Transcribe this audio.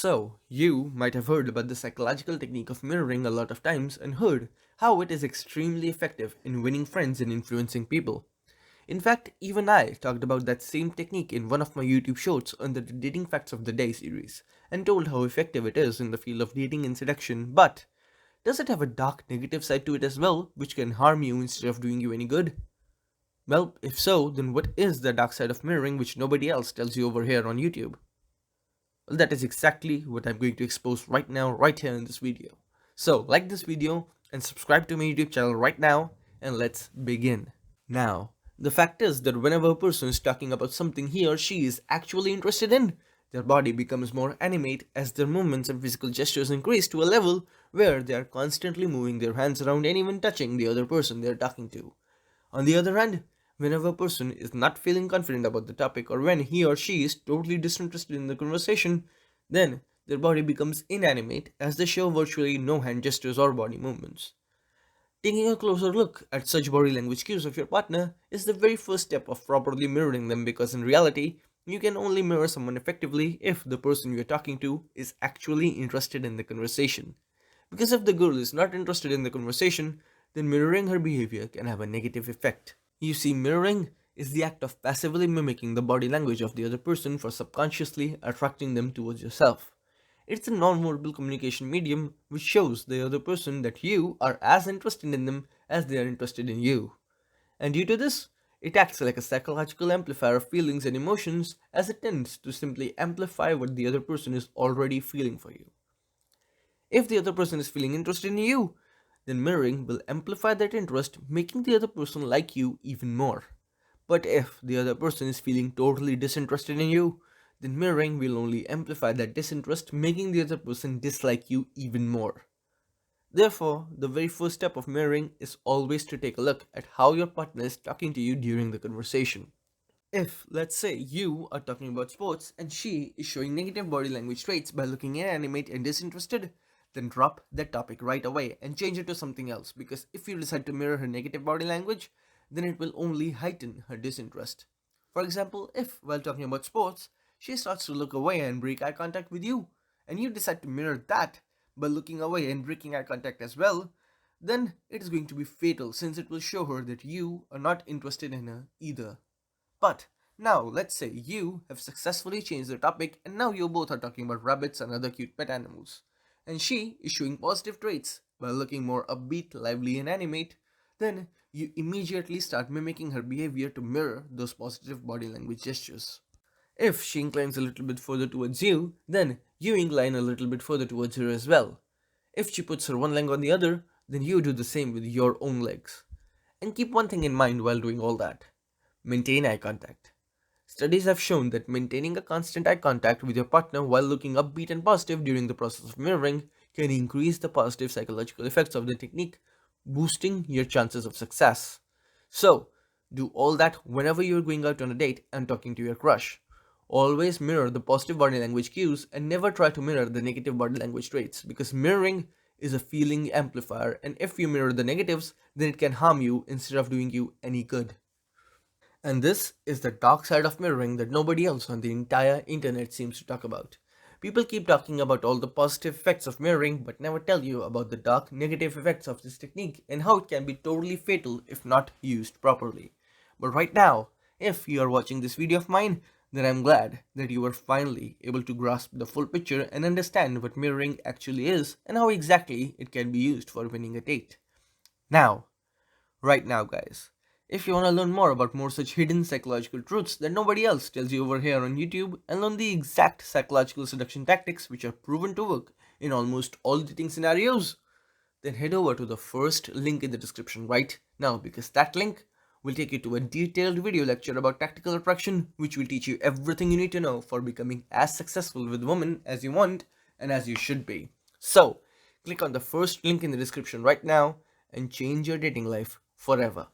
So, you might have heard about the psychological technique of mirroring a lot of times and heard how it is extremely effective in winning friends and influencing people. In fact, even I talked about that same technique in one of my YouTube shorts under the Dating Facts of the Day series and told how effective it is in the field of dating and seduction, but does it have a dark negative side to it as well, which can harm you instead of doing you any good? Well, if so, then what is the dark side of mirroring which nobody else tells you over here on YouTube? Well, that is exactly what I'm going to expose right now, right here in this video. So, like this video and subscribe to my YouTube channel right now, and let's begin. Now, the fact is that whenever a person is talking about something he or she is actually interested in, their body becomes more animate as their movements and physical gestures increase to a level where they are constantly moving their hands around and even touching the other person they are talking to. On the other hand, whenever a person is not feeling confident about the topic or when he or she is totally disinterested in the conversation, then their body becomes inanimate as they show virtually no hand gestures or body movements. Taking a closer look at such body language cues of your partner is the very first step of properly mirroring them, because in reality, you can only mirror someone effectively if the person you are talking to is actually interested in the conversation. Because if the girl is not interested in the conversation, then mirroring her behavior can have a negative effect. You see, mirroring is the act of passively mimicking the body language of the other person for subconsciously attracting them towards yourself. It's a non-verbal communication medium which shows the other person that you are as interested in them as they are interested in you. And due to this, it acts like a psychological amplifier of feelings and emotions, as it tends to simply amplify what the other person is already feeling for you. If the other person is feeling interested in you, then mirroring will amplify that interest, making the other person like you even more. But if the other person is feeling totally disinterested in you, then mirroring will only amplify that disinterest, making the other person dislike you even more. Therefore, the very first step of mirroring is always to take a look at how your partner is talking to you during the conversation. If, let's say, you are talking about sports and she is showing negative body language traits by looking inanimate and disinterested, then drop that topic right away and change it to something else, because if you decide to mirror her negative body language, then it will only heighten her disinterest. For example, if, while talking about sports, she starts to look away and break eye contact with you, and you decide to mirror that by looking away and breaking eye contact as well, then it is going to be fatal, since it will show her that you are not interested in her either. But now, let's say you have successfully changed the topic and now you both are talking about rabbits and other cute pet animals. And she is showing positive traits by looking more upbeat, lively, and animate. Then you immediately start mimicking her behavior to mirror those positive body language gestures. If she inclines a little bit further towards you, then you incline a little bit further towards her as well. If she puts her one leg on the other, then you do the same with your own legs. And keep one thing in mind while doing all that: maintain eye contact. Studies have shown that maintaining a constant eye contact with your partner while looking upbeat and positive during the process of mirroring can increase the positive psychological effects of the technique, boosting your chances of success. So, do all that whenever you're going out on a date and talking to your crush. Always mirror the positive body language cues and never try to mirror the negative body language traits, because mirroring is a feeling amplifier, and if you mirror the negatives, then it can harm you instead of doing you any good. And this is the dark side of mirroring that nobody else on the entire internet seems to talk about. People keep talking about all the positive effects of mirroring but never tell you about the dark negative effects of this technique and how it can be totally fatal if not used properly. But right now, if you are watching this video of mine, then I'm glad that you are finally able to grasp the full picture and understand what mirroring actually is and how exactly it can be used for winning a date. Now, right now, guys, if you want to learn more about more such hidden psychological truths that nobody else tells you over here on YouTube, and learn the exact psychological seduction tactics which are proven to work in almost all dating scenarios, then head over to the first link in the description right now, because that link will take you to a detailed video lecture about tactical attraction, which will teach you everything you need to know for becoming as successful with women as you want and as you should be. So, click on the first link in the description right now and change your dating life forever.